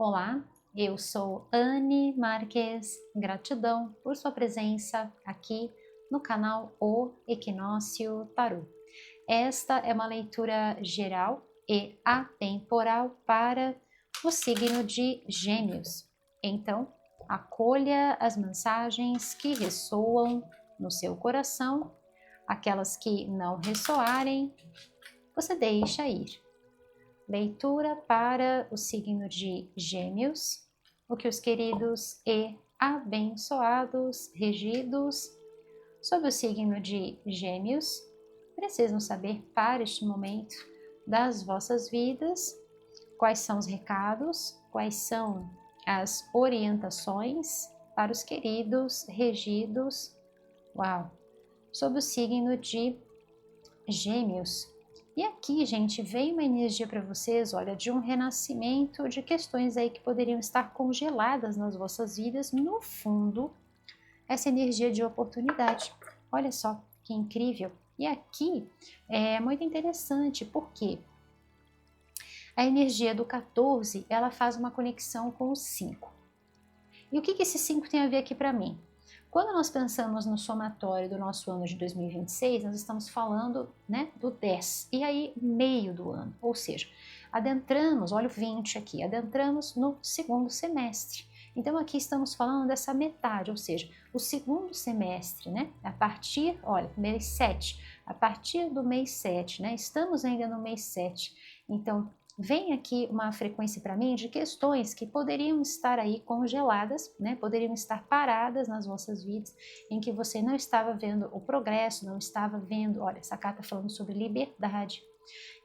Olá, eu sou Anne Marques. Gratidão por sua presença aqui no canal O Equinócio Tarô. Esta é uma leitura geral e atemporal para o signo de Gêmeos. Então, acolha as mensagens que ressoam no seu coração, aquelas que não ressoarem, você deixa ir. Leitura para o signo de Gêmeos, o que os queridos e abençoados regidos sob o signo de Gêmeos precisam saber para este momento das vossas vidas, quais são os recados, quais são as orientações para os queridos regidos, sob o signo de Gêmeos. E aqui, gente, vem uma energia para vocês, olha, de um renascimento, de questões aí que poderiam estar congeladas nas vossas vidas. No fundo, essa energia de oportunidade. Olha só, que incrível. E aqui é muito interessante, porque a energia do 14, ela faz uma conexão com o 5. E o que esse 5 tem a ver aqui para mim? Quando nós pensamos no somatório do nosso ano de 2026, nós estamos falando, né, do 10, e aí meio do ano, ou seja, adentramos, olha o 20 aqui, adentramos no segundo semestre. Então aqui estamos falando dessa metade, ou seja, o segundo semestre, né, a partir, olha, mês 7, a partir do mês 7, né, estamos ainda no mês 7, então vem aqui uma frequência para mim de questões que poderiam estar aí congeladas, né? Poderiam estar paradas nas vossas vidas, em que você não estava vendo o progresso, não estava vendo, olha, essa carta falando sobre liberdade,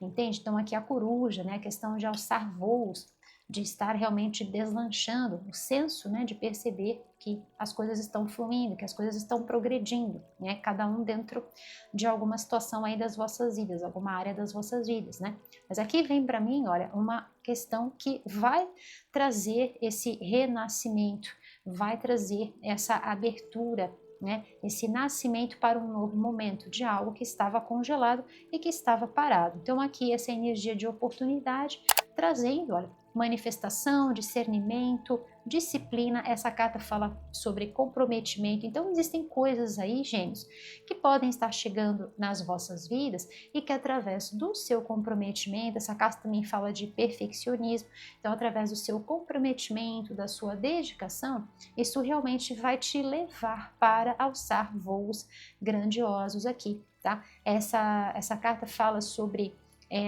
entende? Então aqui a coruja, né? A questão de alçar voos, de estar realmente deslanchando, o senso, né, de perceber que as coisas estão fluindo, que as coisas estão progredindo, né, cada um dentro de alguma situação aí das vossas vidas, alguma área das vossas vidas, né. Mas aqui vem para mim, olha, uma questão que vai trazer esse renascimento, vai trazer essa abertura, né, esse nascimento para um novo momento de algo que estava congelado e que estava parado. Então aqui essa energia de oportunidade trazendo, olha, manifestação, discernimento, disciplina. Essa carta fala sobre comprometimento. Então existem coisas aí, Gêmeos, que podem estar chegando nas vossas vidas e que através do seu comprometimento, essa carta também fala de perfeccionismo, então através do seu comprometimento, da sua dedicação, isso realmente vai te levar para alçar voos grandiosos aqui, tá? Essa carta fala sobre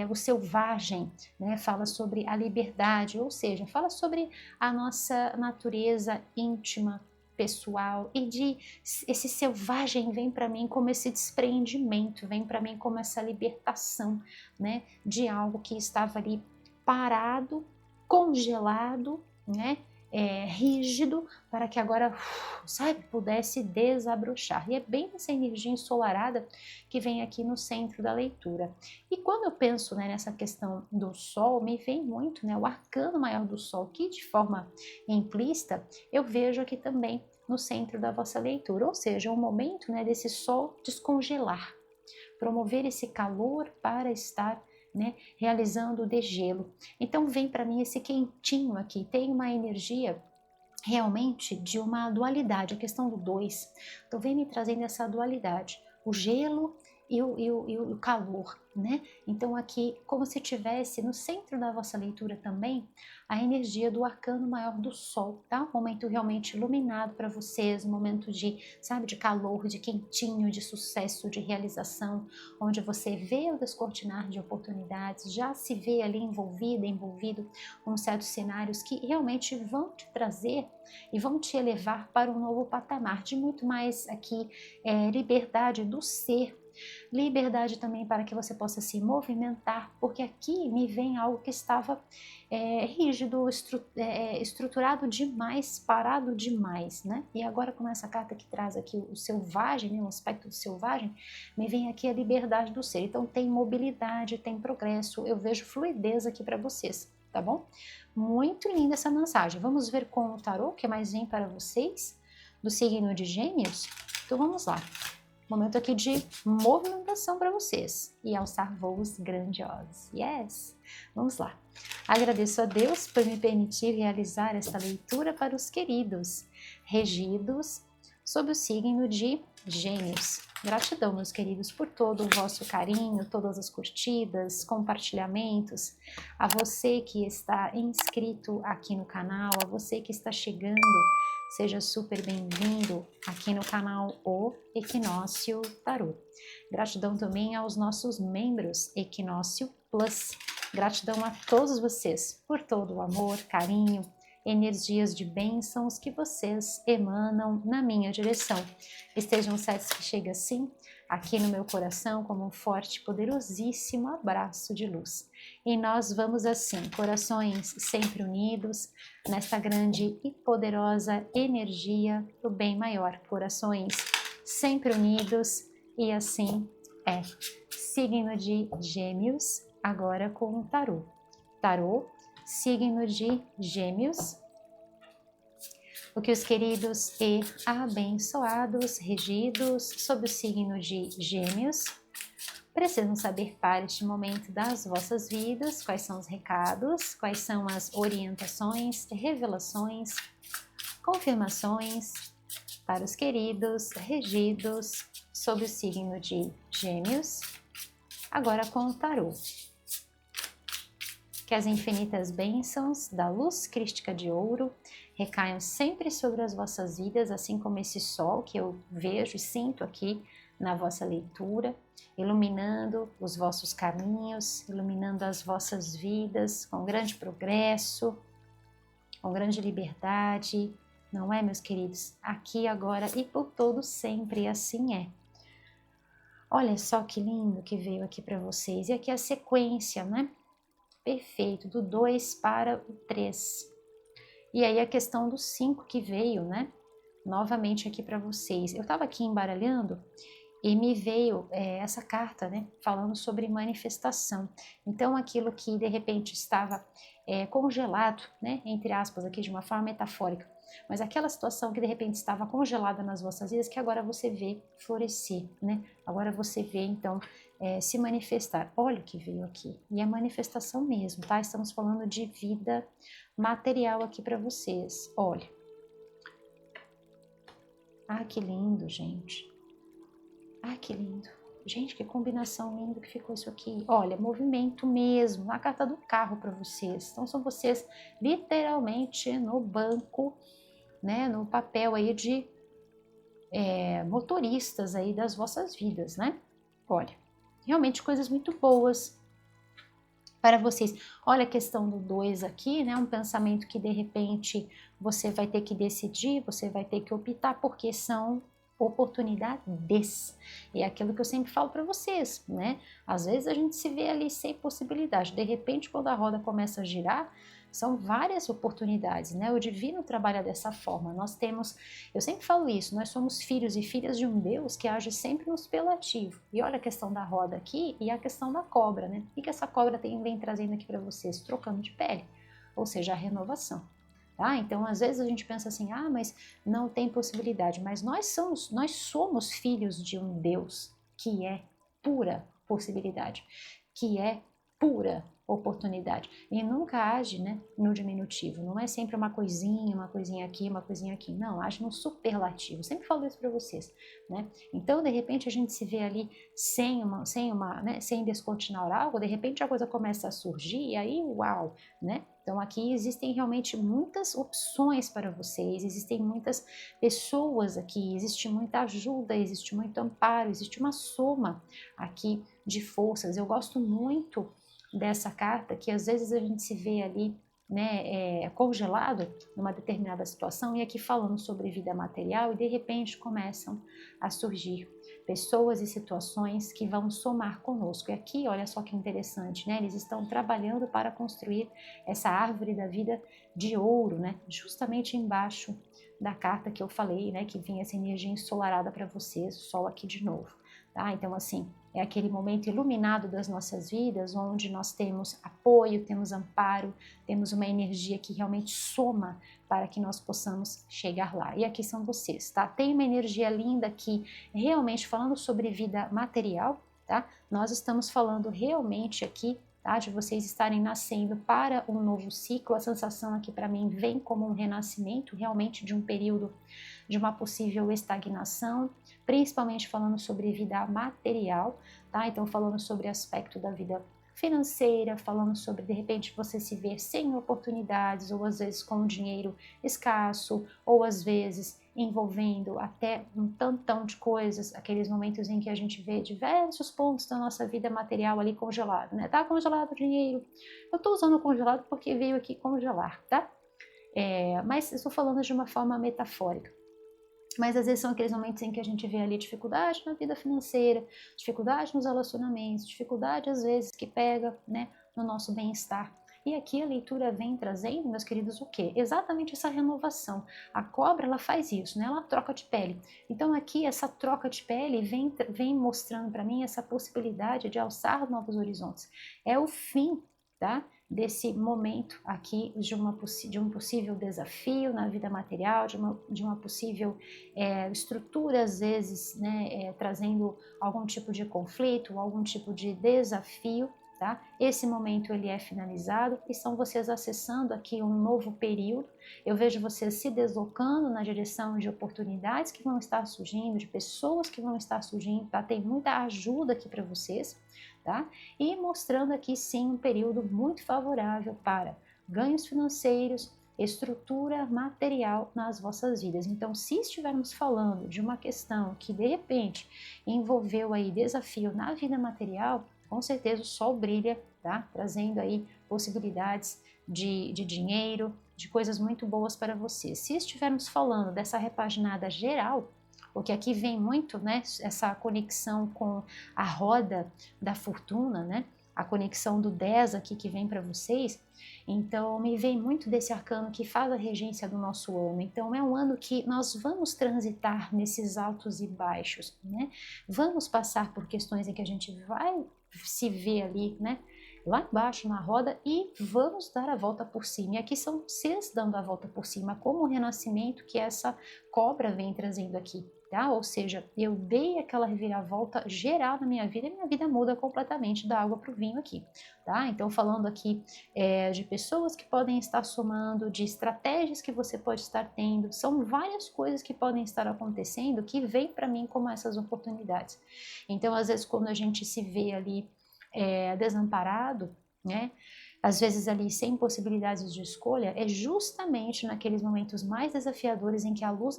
o selvagem, né? Fala sobre a liberdade, ou seja, fala sobre a nossa natureza íntima, pessoal, e de esse selvagem vem para mim como esse despreendimento, vem para mim como essa libertação, né? De algo que estava ali parado, congelado, né? Rígido, para que agora, sabe, pudesse desabrochar. E é bem essa energia ensolarada que vem aqui no centro da leitura. E quando eu penso, né, nessa questão do Sol, me vem muito, né, o arcano maior do Sol, que de forma implícita eu vejo aqui também no centro da vossa leitura, ou seja, um momento, né, desse Sol descongelar, promover esse calor para estar, né, realizando o degelo. Então vem para mim esse quentinho aqui, tem uma energia realmente de uma dualidade, a questão do 2. Então vem me trazendo essa dualidade, o gelo e o calor, né? Então aqui, como se tivesse no centro da vossa leitura também, a energia do arcano maior do Sol, tá? Um momento realmente iluminado para vocês, um momento de, sabe, de calor, de quentinho, de sucesso, de realização, onde você vê o descortinar de oportunidades, já se vê ali envolvido com certos cenários que realmente vão te trazer e vão te elevar para um novo patamar de muito mais aqui liberdade do ser, liberdade também para que você possa se movimentar, porque aqui me vem algo que estava rígido, estruturado demais, parado demais, né? E agora com essa carta que traz aqui o selvagem, né, o aspecto do selvagem, me vem aqui a liberdade do ser. Então tem mobilidade, tem progresso, eu vejo fluidez aqui para vocês, tá bom? Muito linda essa mensagem. Vamos ver com o tarô, o que mais vem para vocês, do signo de Gêmeos? Então vamos lá. Momento aqui de movimentação para vocês e alçar voos grandiosos. Yes! Vamos lá. Agradeço a Deus por me permitir realizar esta leitura para os queridos, regidos sob o signo de Gêmeos. Gratidão, meus queridos, por todo o vosso carinho, todas as curtidas, compartilhamentos, a você que está inscrito aqui no canal, a você que está chegando, seja super bem-vindo aqui no canal O Equinócio Tarô. Gratidão também aos nossos membros Equinócio Plus. Gratidão a todos vocês por todo o amor, carinho, energias de bênçãos que vocês emanam na minha direção. Estejam certos que chega assim, aqui no meu coração, como um forte, poderosíssimo abraço de luz. E nós vamos assim, corações sempre unidos, nesta grande e poderosa energia do bem maior. Corações sempre unidos, e assim é. Signo de Gêmeos, agora com o tarô. Tarô, signo de Gêmeos, o que os queridos e abençoados, regidos sob o signo de Gêmeos, precisam saber para este momento das vossas vidas, quais são os recados, quais são as orientações, revelações, confirmações para os queridos, regidos sob o signo de Gêmeos, agora com o tarô. Que as infinitas bênçãos da luz crística de ouro recaiam sempre sobre as vossas vidas, assim como esse sol que eu vejo e sinto aqui na vossa leitura, iluminando os vossos caminhos, iluminando as vossas vidas com grande progresso, com grande liberdade, não é, meus queridos? Aqui, agora e por todo sempre, assim é. Olha só que lindo que veio aqui para vocês. E aqui a sequência, né? Perfeito, do 2 para o 3. E aí a questão do 5 que veio, né? Novamente aqui para vocês. Eu estava aqui embaralhando e me veio essa carta, né? Falando sobre manifestação. Então aquilo que de repente estava congelado, né? Entre aspas aqui de uma forma metafórica. Mas aquela situação que de repente estava congelada nas vossas vidas, que agora você vê florescer, né? Agora você vê, então, se manifestar. Olha o que veio aqui. E é manifestação mesmo, tá? Estamos falando de vida material aqui para vocês. Olha. Ah, que lindo, gente. Ah, que lindo. Gente, que combinação linda que ficou isso aqui. Olha, movimento mesmo. A carta do carro para vocês. Então, são vocês literalmente no banco, né? No papel aí de motoristas aí das vossas vidas, né? Olha, realmente coisas muito boas para vocês. Olha a questão do 2 aqui, né? Um pensamento que de repente você vai ter que decidir, você vai ter que optar, porque são oportunidades. E é aquilo que eu sempre falo para vocês, né? Às vezes a gente se vê ali sem possibilidade. De repente, quando a roda começa a girar, são várias oportunidades, né? O divino trabalha dessa forma. Nós temos, eu sempre falo isso, nós somos filhos e filhas de um Deus que age sempre no superlativo. E olha a questão da roda aqui e a questão da cobra, né? O que essa cobra vem trazendo aqui para vocês? Trocando de pele, ou seja, a renovação. Tá? Então, às vezes a gente pensa assim, ah, mas não tem possibilidade. Mas nós somos filhos de um Deus que é pura possibilidade, que é pura oportunidade. E nunca age, né, no diminutivo. Não é sempre uma coisinha aqui, uma coisinha aqui. Não, age no superlativo. Sempre falo isso para vocês, né? Então, de repente, a gente se vê ali sem descortinar algo, de repente a coisa começa a surgir e aí, uau, né? Então aqui existem realmente muitas opções para vocês, existem muitas pessoas aqui, existe muita ajuda, existe muito amparo, existe uma soma aqui de forças. Eu gosto muito dessa carta, que às vezes a gente se vê ali, né, congelado numa determinada situação e aqui falando sobre vida material e de repente começam a surgir pessoas e situações que vão somar conosco. E aqui, olha só que interessante, né? Eles estão trabalhando para construir essa árvore da vida de ouro, né? Justamente embaixo da carta que eu falei, né? Que vinha essa energia ensolarada para vocês, o sol aqui de novo, tá? Então, assim, é aquele momento iluminado das nossas vidas, onde nós temos apoio, temos amparo, temos uma energia que realmente soma para que nós possamos chegar lá. E aqui são vocês, tá? Tem uma energia linda aqui, realmente falando sobre vida material, tá? Nós estamos falando realmente aqui, tá, de vocês estarem nascendo para um novo ciclo. A sensação aqui para mim vem como um renascimento, realmente de um período de uma possível estagnação, principalmente falando sobre vida material, tá? Então falando sobre aspecto da vida financeira, falando sobre de repente você se ver sem oportunidades, ou às vezes com dinheiro escasso, ou às vezes envolvendo até um tantão de coisas, aqueles momentos em que a gente vê diversos pontos da nossa vida material ali congelado, né? Tá congelado o dinheiro, eu tô usando congelado porque veio aqui congelar, tá? Mas estou falando de uma forma metafórica. Mas às vezes são aqueles momentos em que a gente vê ali dificuldade na vida financeira, dificuldade nos relacionamentos, dificuldade às vezes que pega, né, no nosso bem-estar. E aqui a leitura vem trazendo, meus queridos, o quê? Exatamente essa renovação. A cobra, ela faz isso, né? Ela troca de pele. Então aqui essa troca de pele vem mostrando para mim essa possibilidade de alçar novos horizontes. É o fim, tá? Desse momento aqui de um possível desafio na vida material, de uma possível estrutura, às vezes, né, trazendo algum tipo de conflito, algum tipo de desafio, tá? Esse momento ele é finalizado e são vocês acessando aqui um novo período. Eu vejo vocês se deslocando na direção de oportunidades que vão estar surgindo, de pessoas que vão estar surgindo, tá? Tem muita ajuda aqui para vocês, tá? E mostrando aqui sim um período muito favorável para ganhos financeiros, estrutura material nas vossas vidas. Então, se estivermos falando de uma questão que de repente envolveu aí desafio na vida material, com certeza o sol brilha, tá? Trazendo aí possibilidades de dinheiro, de coisas muito boas para você. Se estivermos falando dessa repaginada geral, porque aqui vem muito, né, essa conexão com a roda da fortuna, né? A conexão do 10 aqui que vem para vocês. Então, me vem muito desse arcano que faz a regência do nosso ano. Então, é um ano que nós vamos transitar nesses altos e baixos, né? Vamos passar por questões em que a gente vai se ver ali, né? Lá embaixo na roda e vamos dar a volta por cima. E aqui são vocês dando a volta por cima, como o renascimento que essa cobra vem trazendo aqui. Tá? Ou seja, eu dei aquela reviravolta geral na minha vida e minha vida muda completamente da água para o vinho aqui, tá? Então, falando aqui de pessoas que podem estar somando, de estratégias que você pode estar tendo, são várias coisas que podem estar acontecendo que vêm para mim como essas oportunidades. Então, às vezes, quando a gente se vê ali desamparado, né? Às vezes ali sem possibilidades de escolha, é justamente naqueles momentos mais desafiadores em que a luz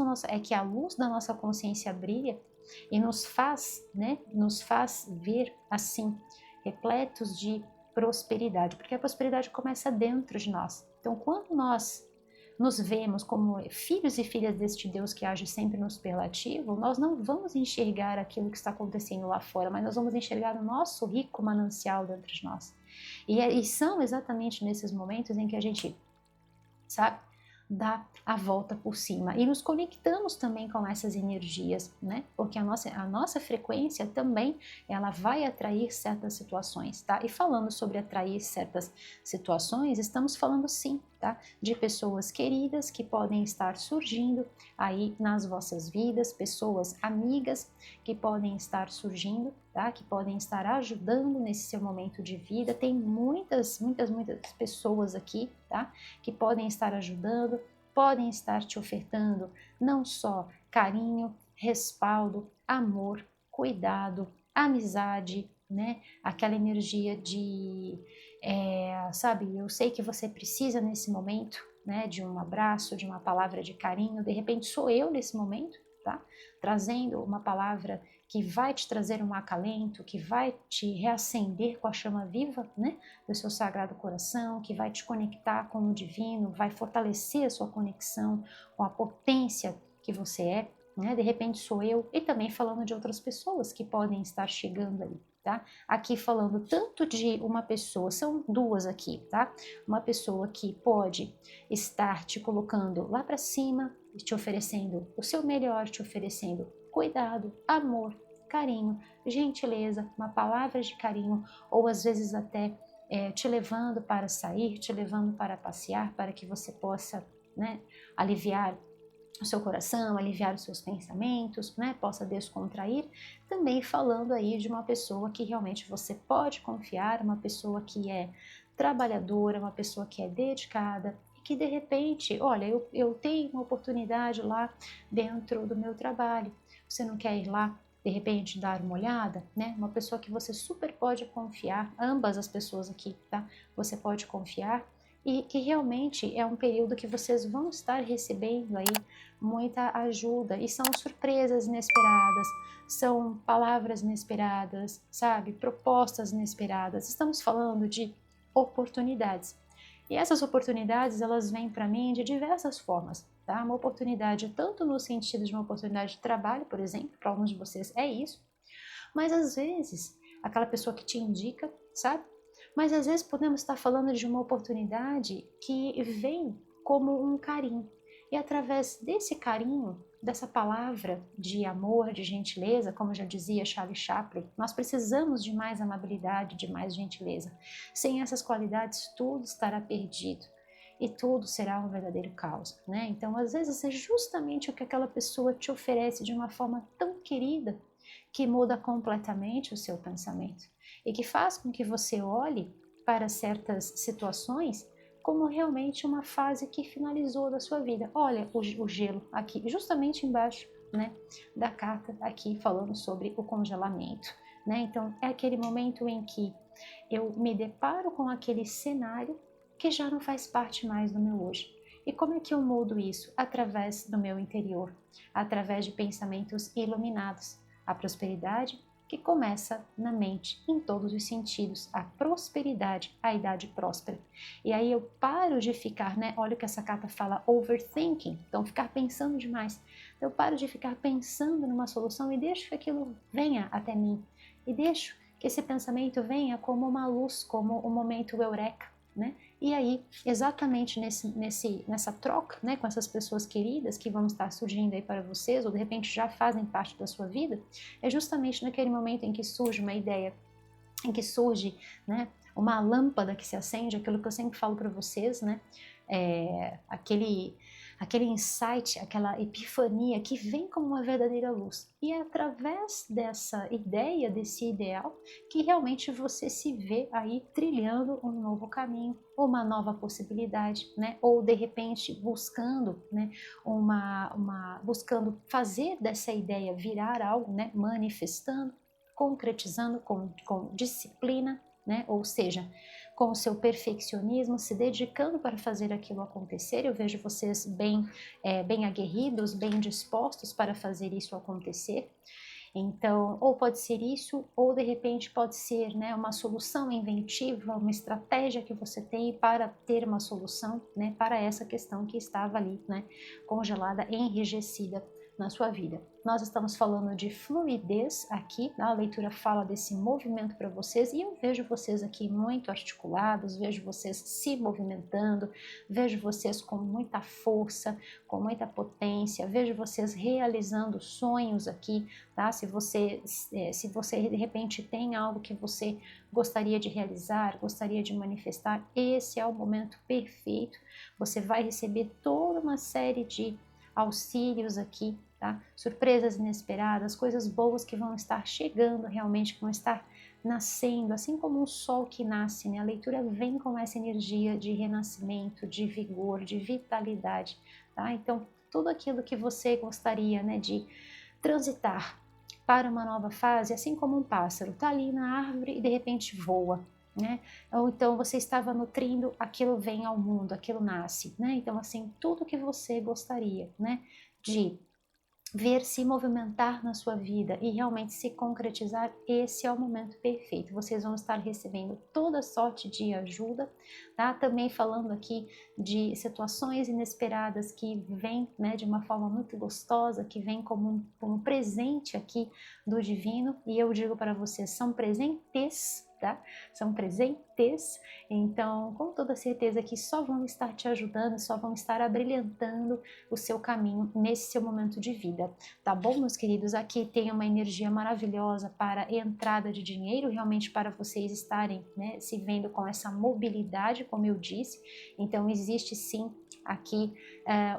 da nossa consciência brilha e nos faz, né, nos faz ver assim, repletos de prosperidade, porque a prosperidade começa dentro de nós. Então, quando nós nos vemos como filhos e filhas deste Deus que age sempre no superlativo, nós não vamos enxergar aquilo que está acontecendo lá fora, mas nós vamos enxergar o nosso rico manancial dentro de nós. E são exatamente nesses momentos em que a gente, sabe, dá a volta por cima e nos conectamos também com essas energias, né? Porque a nossa frequência também ela vai atrair certas situações, tá? E falando sobre atrair certas situações, estamos falando sim, tá? De pessoas queridas que podem estar surgindo aí nas vossas vidas, pessoas amigas que podem estar surgindo, tá? Que podem estar ajudando nesse seu momento de vida. Tem muitas pessoas aqui, tá? Que podem estar ajudando, podem estar te ofertando não só carinho, respaldo, amor, cuidado, amizade, né? Aquela energia de, sabe, eu sei que você precisa nesse momento, né? De um abraço, de uma palavra de carinho. De repente sou eu nesse momento, tá? Trazendo uma palavra que vai te trazer um acalento, que vai te reacender com a chama viva, né, do seu sagrado coração, que vai te conectar com o divino, vai fortalecer a sua conexão com a potência que você é, né? De repente sou eu, e também falando de outras pessoas que podem estar chegando ali, tá? Aqui falando tanto de uma pessoa, são duas aqui, tá? Uma pessoa que pode estar te colocando lá para cima, te oferecendo o seu melhor, te oferecendo cuidado, amor, carinho, gentileza, uma palavra de carinho, ou às vezes até te levando para sair, te levando para passear, para que você possa, né, aliviar o seu coração, aliviar os seus pensamentos, né, possa descontrair, também falando aí de uma pessoa que realmente você pode confiar, uma pessoa que é trabalhadora, uma pessoa que é dedicada, e que de repente, olha, eu tenho uma oportunidade lá dentro do meu trabalho, você não quer ir lá de repente dar uma olhada, né? Uma pessoa que você super pode confiar, ambas as pessoas aqui, tá? Você pode confiar e que realmente é um período que vocês vão estar recebendo aí muita ajuda e são surpresas inesperadas, são palavras inesperadas, sabe? Propostas inesperadas. Estamos falando de oportunidades. E essas oportunidades, elas vêm para mim de diversas formas, tá? Uma oportunidade tanto no sentido de uma oportunidade de trabalho, por exemplo, para alguns de vocês é isso, mas às vezes aquela pessoa que te indica, sabe? Mas às vezes podemos estar falando de uma oportunidade que vem como um carinho. E através desse carinho, dessa palavra de amor, de gentileza, como já dizia Charlie Chaplin, nós precisamos de mais amabilidade, de mais gentileza. Sem essas qualidades, tudo estará perdido e tudo será um verdadeiro caos, né? Então, às vezes é justamente o que aquela pessoa te oferece de uma forma tão querida que muda completamente o seu pensamento e que faz com que você olhe para certas situações como realmente uma fase que finalizou da sua vida. Olha o gelo aqui, justamente embaixo, né, da carta aqui falando sobre o congelamento, né? Então é aquele momento em que eu me deparo com aquele cenário que já não faz parte mais do meu hoje. E como é que eu mudo isso? Através do meu interior, através de pensamentos iluminados. A prosperidade que começa na mente, em todos os sentidos, a prosperidade, a idade próspera. E aí eu paro de ficar, né? Olha o que essa carta fala, overthinking, então ficar pensando demais. Eu paro de ficar pensando numa solução e deixo que aquilo venha até mim. E deixo que esse pensamento venha como uma luz, como um momento eureka, né? E aí, exatamente nessa troca, né, com essas pessoas queridas que vão estar surgindo aí para vocês, ou de repente já fazem parte da sua vida, é justamente naquele momento em que surge uma ideia, em que surge, né, uma lâmpada que se acende, aquilo que eu sempre falo para vocês, né, aquele insight, aquela epifania que vem como uma verdadeira luz. E é através dessa ideia, desse ideal, que realmente você se vê aí trilhando um novo caminho, uma nova possibilidade, né? Ou de repente buscando, né, buscando fazer dessa ideia virar algo, né? Manifestando, concretizando com disciplina, né? Ou seja, com o seu perfeccionismo, se dedicando para fazer aquilo acontecer. Eu vejo vocês bem aguerridos, bem dispostos para fazer isso acontecer. Então, ou pode ser isso, ou de repente pode ser, né, uma solução inventiva, uma estratégia que você tem para ter uma solução, né, para essa questão que estava ali, né, congelada, enrijecida na sua vida. Nós estamos falando de fluidez aqui, a leitura fala desse movimento para vocês e eu vejo vocês aqui muito articulados, vejo vocês se movimentando, vejo vocês com muita força, com muita potência, vejo vocês realizando sonhos aqui, tá? Se você de repente tem algo que você gostaria de realizar, gostaria de manifestar, esse é o momento perfeito. Você vai receber toda uma série de auxílios aqui, tá? Surpresas inesperadas, coisas boas que vão estar chegando realmente, que vão estar nascendo, assim como um sol que nasce, né? A leitura vem com essa energia de renascimento, de vigor, de vitalidade, tá? Então, tudo aquilo que você gostaria, né, de transitar para uma nova fase, assim como um pássaro, tá ali na árvore e de repente voa, né? Ou então você estava nutrindo, aquilo vem ao mundo, aquilo nasce, né? Então, assim, tudo que você gostaria, né, de ver se movimentar na sua vida e realmente se concretizar, esse é o momento perfeito. Vocês vão estar recebendo toda sorte de ajuda, tá? Também falando aqui de situações inesperadas que vêm, né, de uma forma muito gostosa, que vem como um presente aqui do divino, e eu digo para vocês, são presentes, tá? São presentes, então com toda certeza que só vão estar te ajudando, só vão estar abrilhantando o seu caminho nesse seu momento de vida, tá bom, meus queridos? Aqui tem uma energia maravilhosa para entrada de dinheiro, realmente para vocês estarem, né, se vendo com essa mobilidade, como eu disse. Então existe sim aqui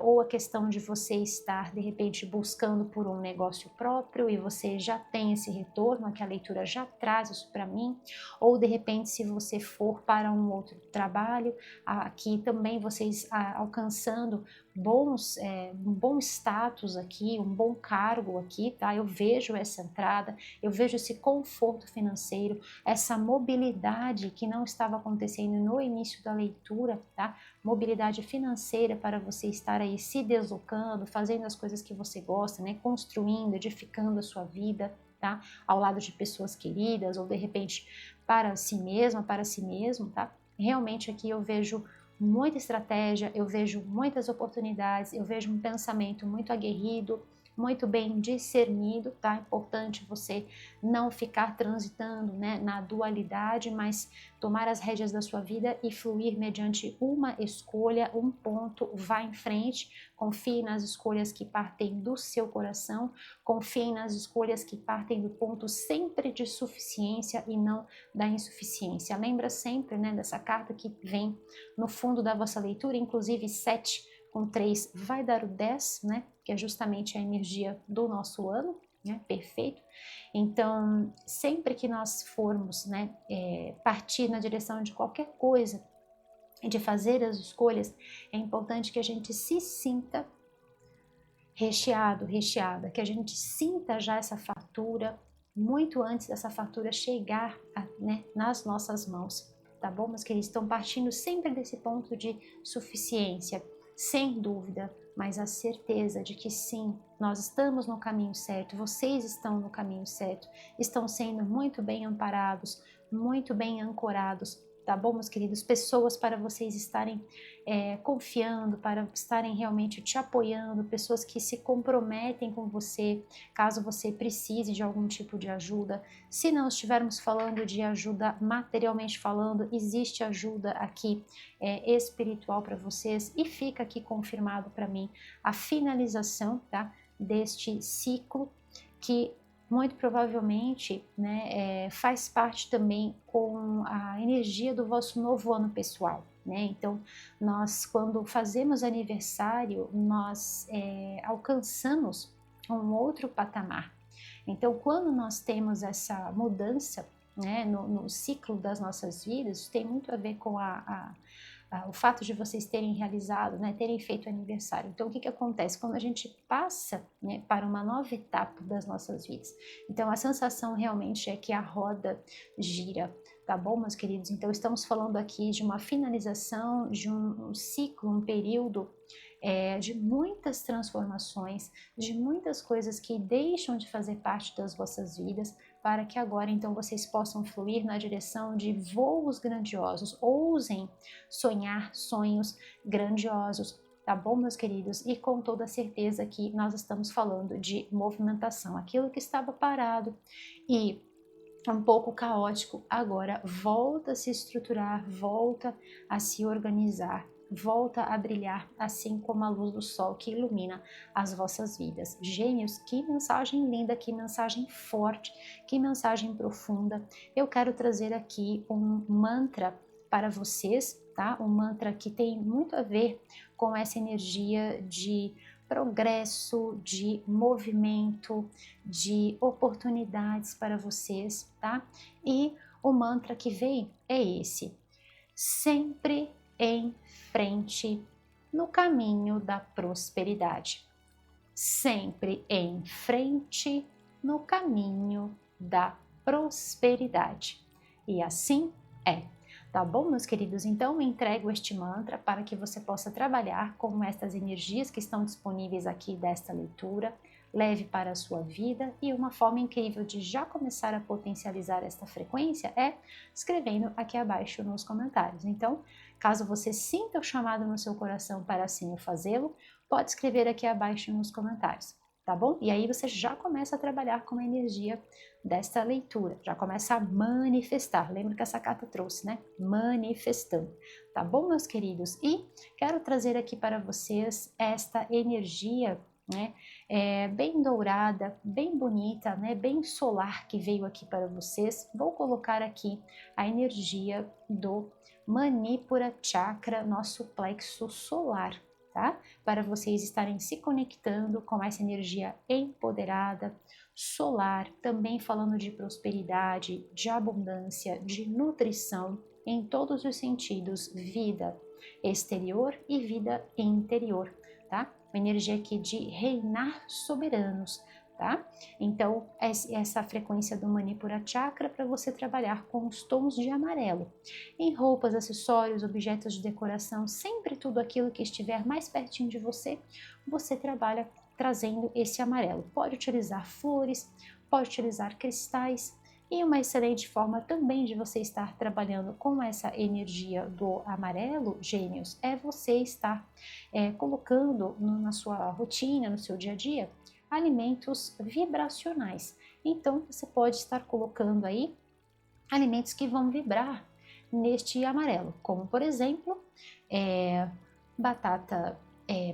ou a questão de você estar de repente buscando por um negócio próprio e você já tem esse retorno, aqui a leitura já traz isso para mim, ou de repente se você for para um outro trabalho, aqui também vocês alcançando um bom status aqui, um bom cargo aqui, tá? Eu vejo essa entrada, eu vejo esse conforto financeiro, essa mobilidade que não estava acontecendo no início da leitura, tá? Mobilidade financeira para você estar aí se deslocando, fazendo as coisas que você gosta, né? Construindo, edificando a sua vida, tá? Ao lado de pessoas queridas ou de repente para si mesma, para si mesmo, tá? Realmente aqui eu vejo muita estratégia, eu vejo muitas oportunidades, eu vejo um pensamento muito aguerrido, muito bem discernido, tá? Importante você não ficar transitando, né, na dualidade, mas tomar as rédeas da sua vida e fluir mediante uma escolha, um ponto, vá em frente, confie nas escolhas que partem do seu coração, confie nas escolhas que partem do ponto sempre de suficiência e não da insuficiência. Lembra sempre, né, dessa carta que vem no fundo da vossa leitura, inclusive 7 com 3 vai dar o 10, né? Que é justamente a energia do nosso ano, né? Perfeito. Então, sempre que nós formos, né, partir na direção de qualquer coisa, de fazer as escolhas, é importante que a gente se sinta recheado, recheada, que a gente sinta já essa fartura muito antes dessa fartura chegar, né, nas nossas mãos, tá bom, meus queridos? Estão partindo sempre desse ponto de suficiência, sem dúvida, mas a certeza de que sim, nós estamos no caminho certo, vocês estão no caminho certo, estão sendo muito bem amparados, muito bem ancorados, tá bom, meus queridos? Pessoas para vocês estarem confiando, para estarem realmente te apoiando, pessoas que se comprometem com você, caso você precise de algum tipo de ajuda. Se não estivermos falando de ajuda materialmente falando, existe ajuda aqui espiritual para vocês e fica aqui confirmado para mim a finalização, tá, deste ciclo que muito provavelmente, né, faz parte também com a energia do vosso novo ano pessoal, né? Então, nós quando fazemos aniversário, nós alcançamos um outro patamar. Então, quando nós temos essa mudança, né, no ciclo das nossas vidas, tem muito a ver com o fato de vocês terem realizado, né, terem feito aniversário. Então, o que acontece? Quando a gente passa, né, para uma nova etapa das nossas vidas, então a sensação realmente é que a roda gira, tá bom, meus queridos? Então, estamos falando aqui de uma finalização de um ciclo, um período de muitas transformações, de muitas coisas que deixam de fazer parte das vossas vidas, para que agora então vocês possam fluir na direção de voos grandiosos. Ousem sonhar sonhos grandiosos, tá bom, meus queridos? E com toda certeza que nós estamos falando de movimentação, aquilo que estava parado e um pouco caótico, agora volta a se estruturar, volta a se organizar, volta a brilhar, assim como a luz do sol que ilumina as vossas vidas. Gêmeos, que mensagem linda, que mensagem forte, que mensagem profunda. Eu quero trazer aqui um mantra para vocês, tá? Um mantra que tem muito a ver com essa energia de progresso, de movimento, de oportunidades para vocês, tá? E o mantra que vem é esse: sempre em frente no caminho da prosperidade. Sempre em frente no caminho da prosperidade. E assim é. Tá bom, meus queridos? Então, eu entrego este mantra para que você possa trabalhar com estas energias que estão disponíveis aqui desta leitura, leve para a sua vida, e uma forma incrível de já começar a potencializar esta frequência é escrevendo aqui abaixo nos comentários. Então, caso você sinta o chamado no seu coração para assim o fazê-lo, pode escrever aqui abaixo nos comentários. tá bom? E aí você já começa a trabalhar com a energia desta leitura, já começa a manifestar. Lembra que essa carta trouxe, né? Manifestando, tá bom, meus queridos? E quero trazer aqui para vocês esta energia, né? Bem dourada, bem bonita, né? Bem solar que veio aqui para vocês. Vou colocar aqui a energia do Manipura Chakra, nosso plexo solar, tá? Para vocês estarem se conectando com essa energia empoderada, solar, também falando de prosperidade, de abundância, de nutrição, em todos os sentidos, vida exterior e vida interior, tá? Uma energia aqui de reinar soberanos, tá? Então, essa frequência do Manipura Chakra para você trabalhar com os tons de amarelo. Em roupas, acessórios, objetos de decoração, sempre tudo aquilo que estiver mais pertinho de você, você trabalha trazendo esse amarelo. Pode utilizar flores, pode utilizar cristais, e uma excelente forma também de você estar trabalhando com essa energia do amarelo, gêmeos, é você estar colocando na sua rotina, no seu dia a dia, alimentos vibracionais. Então, você pode estar colocando aí alimentos que vão vibrar neste amarelo, como por exemplo, batata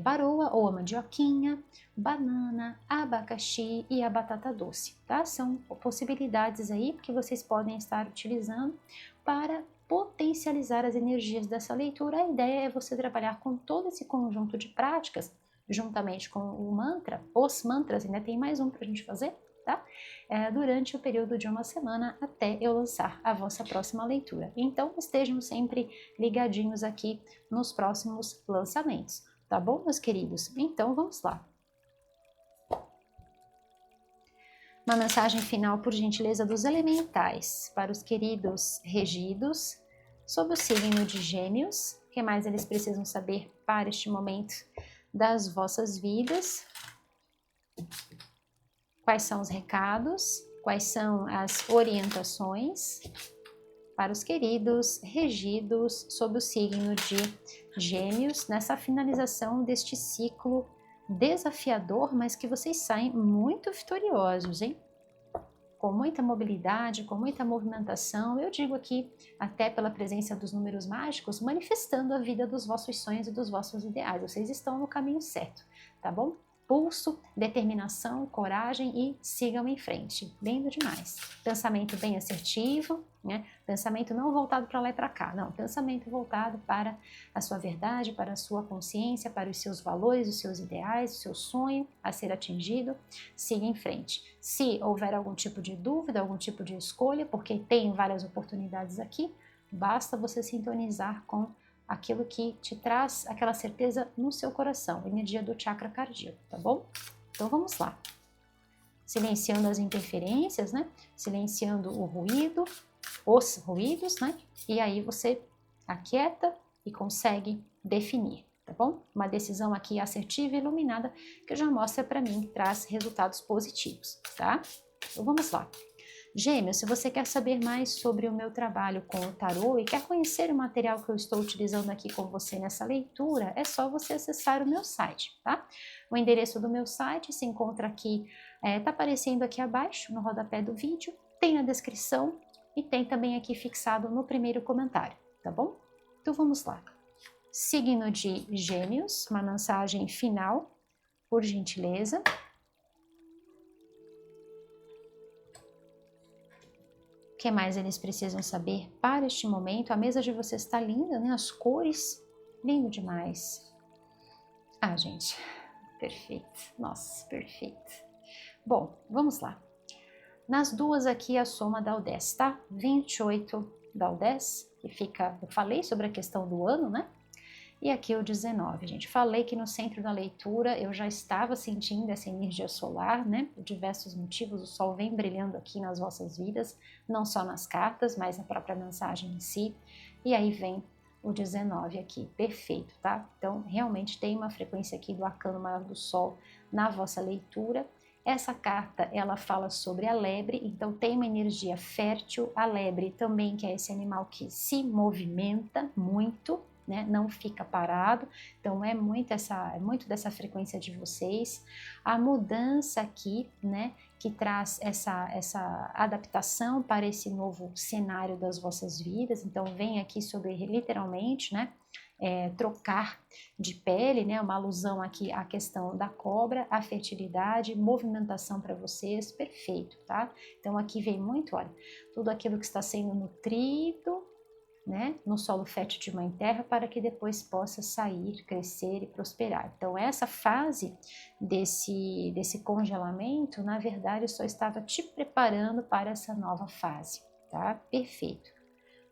baroa ou a mandioquinha, banana, abacaxi e a batata doce, tá? São possibilidades aí que vocês podem estar utilizando para potencializar as energias dessa leitura. A ideia é você trabalhar com todo esse conjunto de práticas, juntamente com o mantra, os mantras, ainda tem mais um para a gente fazer, tá? Durante o período de uma semana até eu lançar a vossa próxima leitura. Então estejam sempre ligadinhos aqui nos próximos lançamentos, tá bom, meus queridos? Então vamos lá. Uma mensagem final, por gentileza, dos elementais para os queridos regidos sob o signo de Gêmeos. O que mais eles precisam saber para este momento das vossas vidas? Quais são os recados? Quais são as orientações para os queridos regidos sob o signo de Gêmeos nessa finalização deste ciclo desafiador, mas que vocês saem muito vitoriosos, hein? Com muita mobilidade, com muita movimentação, eu digo aqui, até pela presença dos números mágicos, manifestando a vida dos vossos sonhos e dos vossos ideais. Vocês estão no caminho certo, tá bom? Pulso, determinação, coragem e sigam em frente. Lindo demais. Pensamento bem assertivo, né? Pensamento não voltado para lá e para cá, não. Pensamento voltado para a sua verdade, para a sua consciência, para os seus valores, os seus ideais, o seu sonho a ser atingido. Siga em frente. Se houver algum tipo de dúvida, algum tipo de escolha, porque tem várias oportunidades aqui, basta você sintonizar com aquilo que te traz aquela certeza no seu coração, energia do chakra cardíaco, tá bom? Então vamos lá. Silenciando as interferências, né? Silenciando o ruído, os ruídos, né? E aí você aquieta e consegue definir, tá bom? Uma decisão aqui assertiva e iluminada que já mostra para mim que traz resultados positivos, tá? Então vamos lá. Gêmeos, se você quer saber mais sobre o meu trabalho com o tarô e quer conhecer o material que eu estou utilizando aqui com você nessa leitura, é só você acessar o meu site, tá? O endereço do meu site se encontra aqui, tá aparecendo aqui abaixo no rodapé do vídeo, tem na descrição e tem também aqui fixado no primeiro comentário, tá bom? Então vamos lá. Signo de Gêmeos, uma mensagem final, por gentileza. O que mais eles precisam saber para este momento? A mesa de vocês está linda, né? As cores, lindo demais. Ah, gente, perfeito. Nossa, perfeito. Bom, vamos lá. Nas duas aqui a soma dá o 10, tá? 28 dá o 10, que fica... Eu falei sobre a questão do ano, né? E aqui o 19, gente. Falei que no centro da leitura eu já estava sentindo essa energia solar, né? Por diversos motivos, o sol vem brilhando aqui nas vossas vidas, não só nas cartas, mas na própria mensagem em si. E aí vem o 19 aqui, perfeito, tá? Então, realmente tem uma frequência aqui do arcano maior do sol na vossa leitura. Essa carta, ela fala sobre a lebre, então tem uma energia fértil. A lebre também, que é esse animal que se movimenta muito, né? Não fica parado. Então é muito dessa frequência de vocês. A mudança aqui, né, que traz essa adaptação para esse novo cenário das vossas vidas. Então vem aqui sobre literalmente, né, trocar de pele, né? Uma alusão aqui à questão da cobra, a fertilidade, movimentação para vocês, perfeito, tá? Então aqui vem muito, olha, tudo aquilo que está sendo nutrido, né, no solo fértil de Mãe Terra, para que depois possa sair, crescer e prosperar. Então essa fase desse congelamento, na verdade, só estava te preparando para essa nova fase, tá? Perfeito.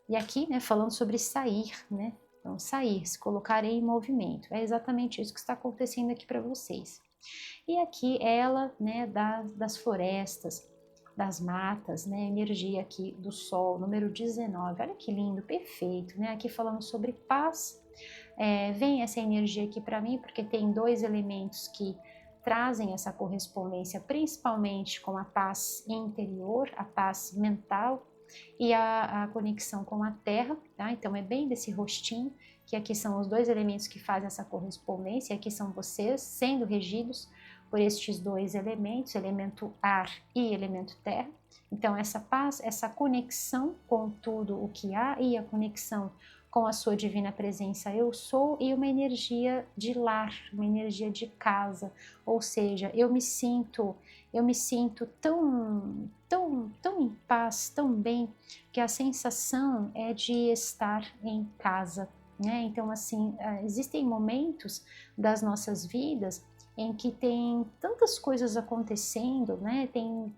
E aqui, né, falando sobre sair, né? Então, sair, se colocar em movimento. É exatamente isso que está acontecendo aqui para vocês. E aqui ela, né, das florestas, das matas, né, energia aqui do sol, número 19. Olha que lindo, perfeito, né? Aqui falando sobre paz. Vem essa energia aqui para mim, porque tem dois elementos que trazem essa correspondência, principalmente com a paz interior, a paz mental, e a conexão com a terra, tá? Então é bem desse rostinho, que aqui são os dois elementos que fazem essa correspondência, aqui são vocês sendo regidos por estes dois elementos, elemento ar e elemento terra. Então essa paz, essa conexão com tudo o que há e a conexão com a sua divina presença eu sou, e uma energia de lar, uma energia de casa, ou seja, eu me sinto tão em paz, tão bem, que a sensação é de estar em casa, né? Então assim, existem momentos das nossas vidas em que tem tantas coisas acontecendo, né? Tem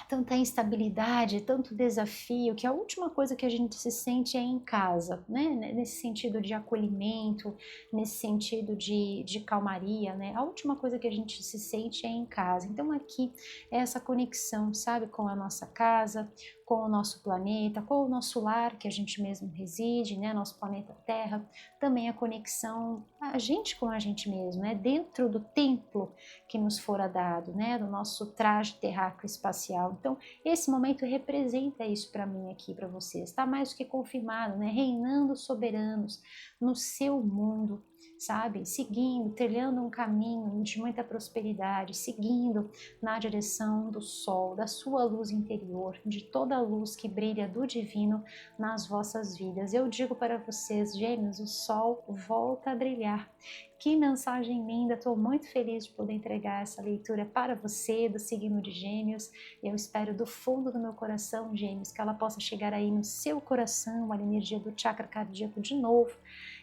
tanta instabilidade, tanto desafio, que a última coisa que a gente se sente é em casa, né? Nesse sentido de acolhimento, nesse sentido de calmaria, né? A última coisa que a gente se sente é em casa. Então aqui é essa conexão, sabe, com a nossa casa, com o nosso planeta, com o nosso lar que a gente mesmo reside, né? Nosso planeta Terra, também a conexão, a gente com a gente mesmo, né? Dentro do templo que nos fora dado, né? Do nosso traje terráqueo espacial. Então, esse momento representa isso para mim aqui, para vocês. Está mais do que confirmado, né? Reinando soberanos no seu mundo, sabe? Seguindo, trilhando um caminho de muita prosperidade, seguindo na direção do sol, da sua luz interior, de toda a luz que brilha do divino nas vossas vidas. Eu digo para vocês, gêmeos, o sol volta a brilhar. Que mensagem linda, estou muito feliz de poder entregar essa leitura para você do signo de Gêmeos. Eu espero do fundo do meu coração, Gêmeos, que ela possa chegar aí no seu coração, a energia do chakra cardíaco de novo,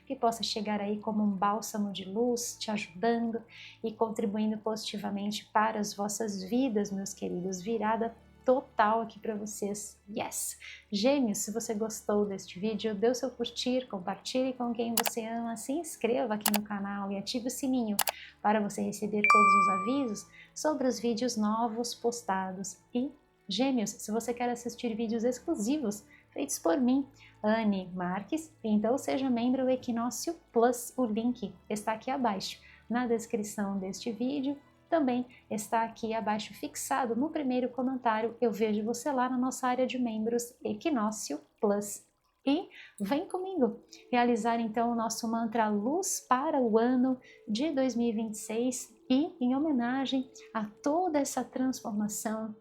que possa chegar aí como um bálsamo de luz, te ajudando e contribuindo positivamente para as vossas vidas, meus queridos. Virada total aqui para vocês. Yes! Gêmeos, se você gostou deste vídeo, dê o seu curtir, compartilhe com quem você ama, se inscreva aqui no canal e ative o sininho para você receber todos os avisos sobre os vídeos novos postados. E, Gêmeos, se você quer assistir vídeos exclusivos feitos por mim, Anne Marques, então seja membro do Equinócio Plus. O link está aqui abaixo na descrição deste vídeo. Também está aqui abaixo fixado no primeiro comentário. Eu vejo você lá na nossa área de membros Equinócio Plus. E vem comigo realizar então o nosso mantra Luz para o ano de 2026 e em homenagem a toda essa transformação,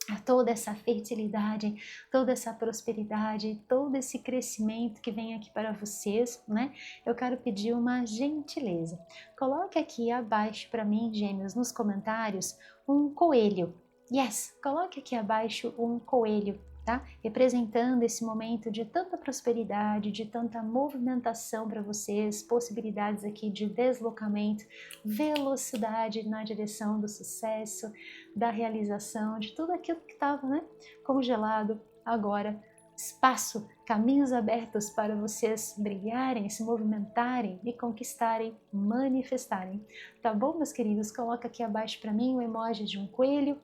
a toda essa fertilidade, toda essa prosperidade, todo esse crescimento que vem aqui para vocês, né? Eu quero pedir uma gentileza. Coloque aqui abaixo para mim, Gêmeos, nos comentários, um coelho. Yes, coloque aqui abaixo um coelho, tá? Representando esse momento de tanta prosperidade, de tanta movimentação para vocês, possibilidades aqui de deslocamento, velocidade na direção do sucesso, da realização, de tudo aquilo que estava, né, congelado, agora espaço, caminhos abertos para vocês brilharem, se movimentarem e conquistarem, manifestarem. Tá bom, meus queridos? Coloca aqui abaixo para mim o emoji de um coelho.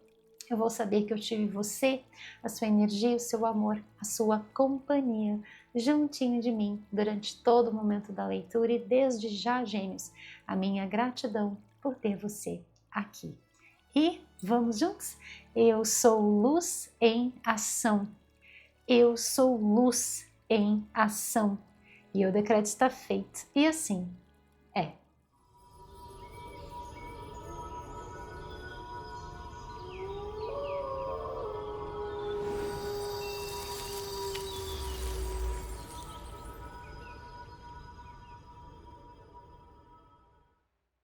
Eu vou saber que eu tive você, a sua energia, o seu amor, a sua companhia juntinho de mim durante todo o momento da leitura e desde já, Gêmeos, a minha gratidão por ter você aqui. E vamos juntos? Eu sou luz em ação. eu sou luz em ação. E o decreto está feito. E assim